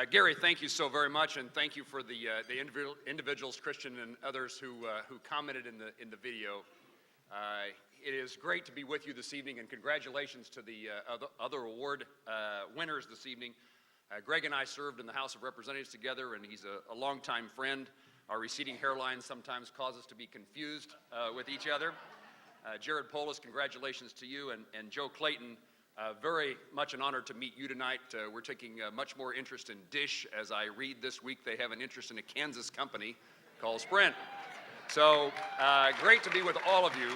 Gary, thank you so very much, and thank you for the individuals, Christian and others who commented in the video. It is great to be with you this evening, and congratulations to the other award winners this evening. Greg and I served in the House of Representatives together, and he's a longtime friend. Our receding hairlines sometimes cause us to be confused with each other. Jared Polis, congratulations to you, and Joe Clayton. Very much an honor to meet you tonight. We're taking much more interest in Dish. As I read this week, they have an interest in a Kansas company called Sprint. So great to be with all of you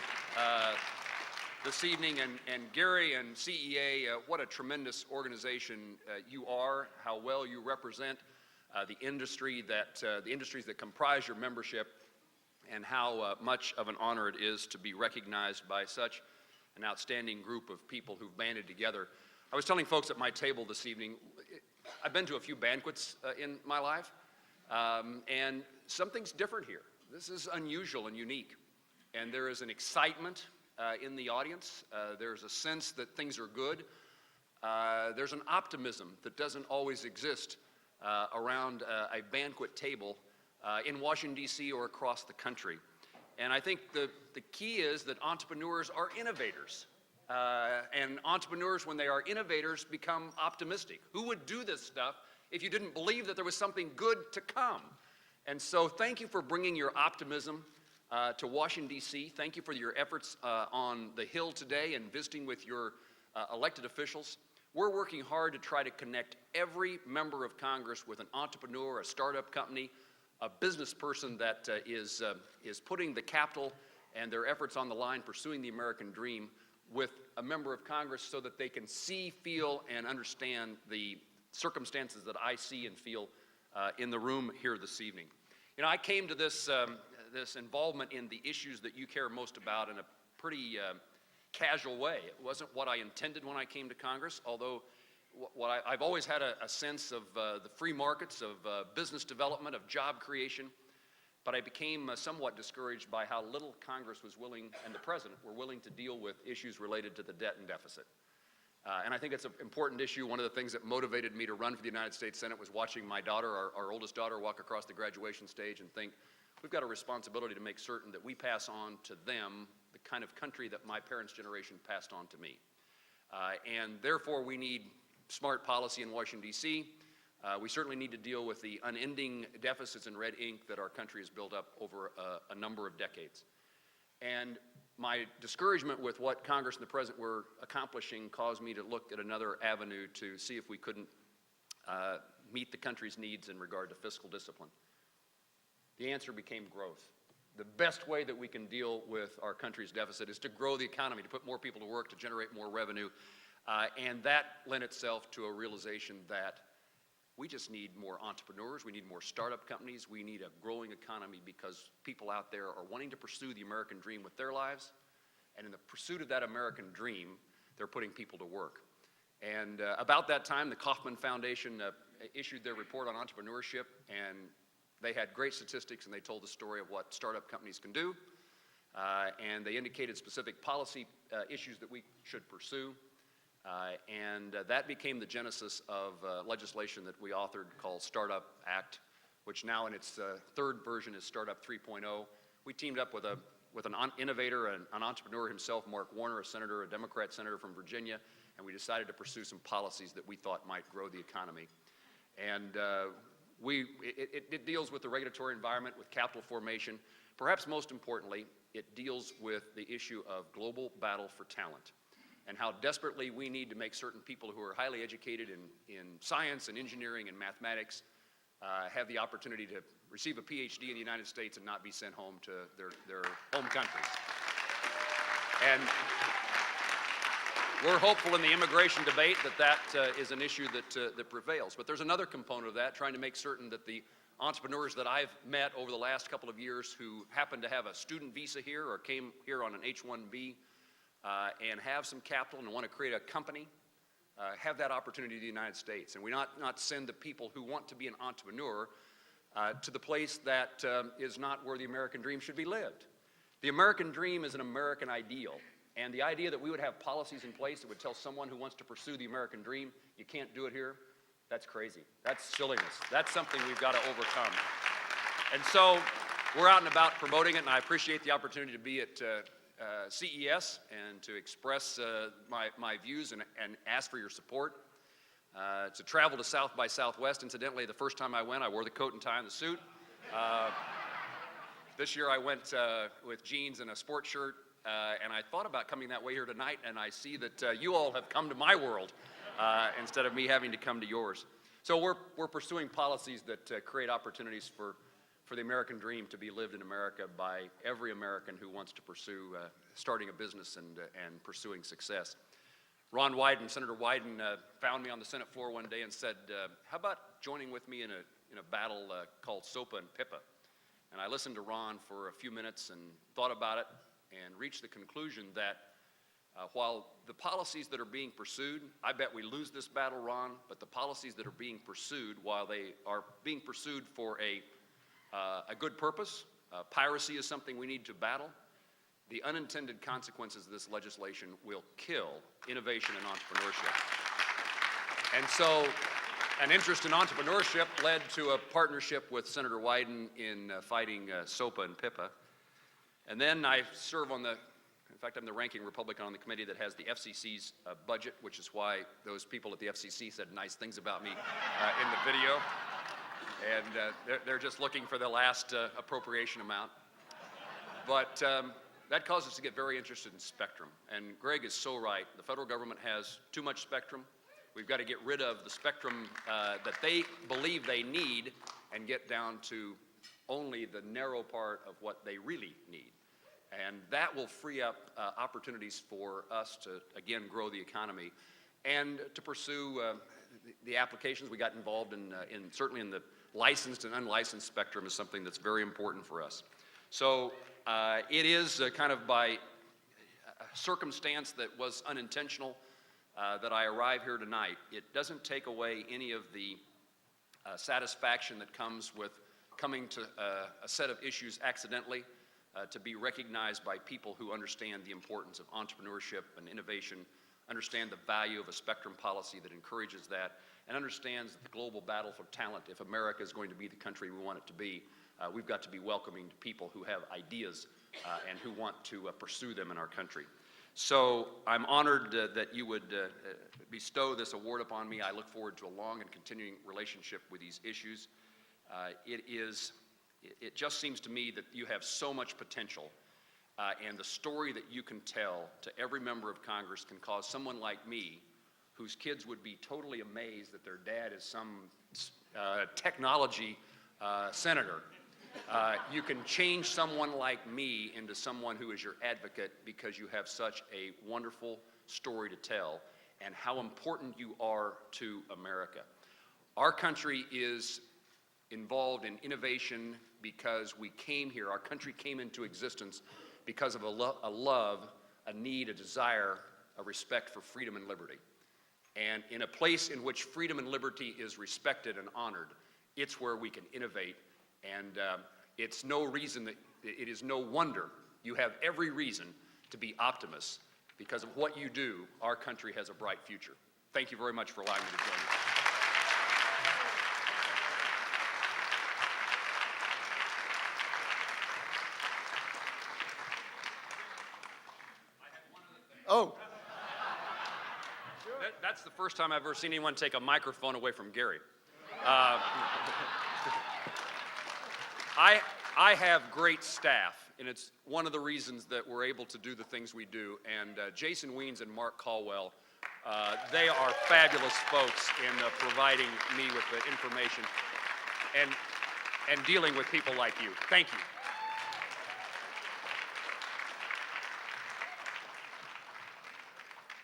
this evening. And Gary and CEA, what a tremendous organization you are, how well you represent the industries that comprise your membership, and how much of an honor it is to be recognized by such an outstanding group of people who've banded together. I was telling folks at my table this evening, I've been to a few banquets in my life, and something's different here. This is unusual and unique, and there is an excitement in the audience. There's a sense that things are good. There's an optimism that doesn't always exist around a banquet table in Washington, D.C. or across the country. And I think the key is that entrepreneurs are innovators. And entrepreneurs, when they are innovators, become optimistic. Who would do this stuff if you didn't believe that there was something good to come? And so thank you for bringing your optimism to Washington, D.C. Thank you for your efforts on the Hill today and visiting with your elected officials. We're working hard to try to connect every member of Congress with an entrepreneur, a startup company, a business person that is putting the capital and their efforts on the line, pursuing the American dream, with a member of Congress so that they can see, feel, and understand the circumstances that I see and feel in the room here this evening. You know, I came to this involvement in the issues that you care most about in a pretty casual way. It wasn't what I intended when I came to Congress, although I've always had a sense of the free markets, of business development, of job creation, but I became somewhat discouraged by how little Congress was willing, and the President were willing to deal with issues related to the debt and deficit. And I think it's an important issue. One of the things that motivated me to run for the United States Senate was watching my daughter, our oldest daughter, walk across the graduation stage and think, we've got a responsibility to make certain that we pass on to them the kind of country that my parents' generation passed on to me. And therefore, we need smart policy in Washington, D.C. We certainly need to deal with the unending deficits in red ink that our country has built up over a number of decades. And my discouragement with what Congress and the President were accomplishing caused me to look at another avenue to see if we couldn't meet the country's needs in regard to fiscal discipline. The answer became growth. The best way that we can deal with our country's deficit is to grow the economy, to put more people to work, to generate more revenue. And that lent itself to a realization that we just need more entrepreneurs, we need more startup companies, we need a growing economy because people out there are wanting to pursue the American dream with their lives, and in the pursuit of that American dream, they're putting people to work. And about that time, the Kauffman Foundation issued their report on entrepreneurship, and they had great statistics, and they told the story of what startup companies can do, and they indicated specific policy issues that we should pursue. And that became the genesis of legislation that we authored called Startup Act, which now in its third version is Startup 3.0. We teamed up with an innovator, an entrepreneur himself, Mark Warner, a senator, a Democrat senator from Virginia, and we decided to pursue some policies that we thought might grow the economy. And it deals with the regulatory environment, with capital formation. Perhaps most importantly, it deals with the issue of global battle for talent, and how desperately we need to make certain people who are highly educated in science and engineering and mathematics have the opportunity to receive a PhD in the United States and not be sent home to their home countries. And we're hopeful in the immigration debate that is an issue that prevails. But there's another component of that, trying to make certain that the entrepreneurs that I've met over the last couple of years who happen to have a student visa here or came here on an H-1B and have some capital and want to create a company, have that opportunity in the United States. And we not send the people who want to be an entrepreneur to the place that is not where the American dream should be lived. The American dream is an American ideal. And the idea that we would have policies in place that would tell someone who wants to pursue the American dream, you can't do it here, That's crazy. That's silliness. That's something we've got to overcome. And so we're out and about promoting it, and I appreciate the opportunity to be at CES and to express my views and ask for your support. To travel to South by Southwest. Incidentally, the first time I went, I wore the coat and tie and the suit. This year I went with jeans and a sports shirt, and I thought about coming that way here tonight, and I see that you all have come to my world instead of me having to come to yours. So we're pursuing policies that create opportunities for the American dream to be lived in America by every American who wants to pursue starting a business and pursuing success. Ron Wyden, Senator Wyden, found me on the Senate floor one day and said, how about joining with me in a battle called SOPA and PIPA? And I listened to Ron for a few minutes and thought about it and reached the conclusion that while the policies that are being pursued, I bet we lose this battle, Ron, but the policies that are being pursued, while they are being pursued for a good purpose, piracy is something we need to battle, the unintended consequences of this legislation will kill innovation and entrepreneurship. And so an interest in entrepreneurship led to a partnership with Senator Wyden in fighting SOPA and PIPA. And then I serve on in fact, I'm the ranking Republican on the committee that has the FCC's budget, which is why those people at the FCC said nice things about me in the video. And they're just looking for the last appropriation amount. But that caused us to get very interested in spectrum. And Greg is so right. The federal government has too much spectrum. We've got to get rid of the spectrum that they believe they need and get down to only the narrow part of what they really need. And that will free up opportunities for us to, again, grow the economy and to pursue the applications. We got involved in certainly in the licensed and unlicensed spectrum is something that's very important for us. So it is kind of by circumstance that was unintentional that I arrive here tonight. It doesn't take away any of the satisfaction that comes with coming to a set of issues accidentally, to be recognized by people who understand the importance of entrepreneurship and innovation, understand the value of a spectrum policy that encourages that, and understands the global battle for talent. If America is going to be the country we want it to be, we've got to be welcoming to people who have ideas and who want to pursue them in our country. So I'm honored that you would bestow this award upon me. I look forward to a long and continuing relationship with these issues. It just seems to me that you have so much potential, and the story that you can tell to every member of Congress can cause someone like me, whose kids would be totally amazed that their dad is some technology senator. You can change someone like me into someone who is your advocate because you have such a wonderful story to tell and how important you are to America. Our country is involved in innovation because we came here. Our country came into existence because of a love, a need, a desire, a respect for freedom and liberty. And in a place in which freedom and liberty is respected and honored, it's where we can innovate. And it's no reason that it is no wonder you have every reason to be optimists because of what you do. Our country has a bright future. Thank you very much for allowing me to join you. Oh. That's the first time I've ever seen anyone take a microphone away from Gary. I have great staff, and it's one of the reasons that we're able to do the things we do. And Jason Weens and Mark Caldwell, they are fabulous folks in providing me with the information and dealing with people like you. Thank you.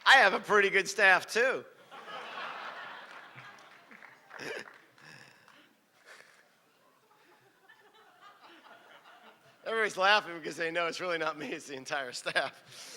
I have a pretty good staff, too. Everybody's laughing because they know it's really not me, it's the entire staff.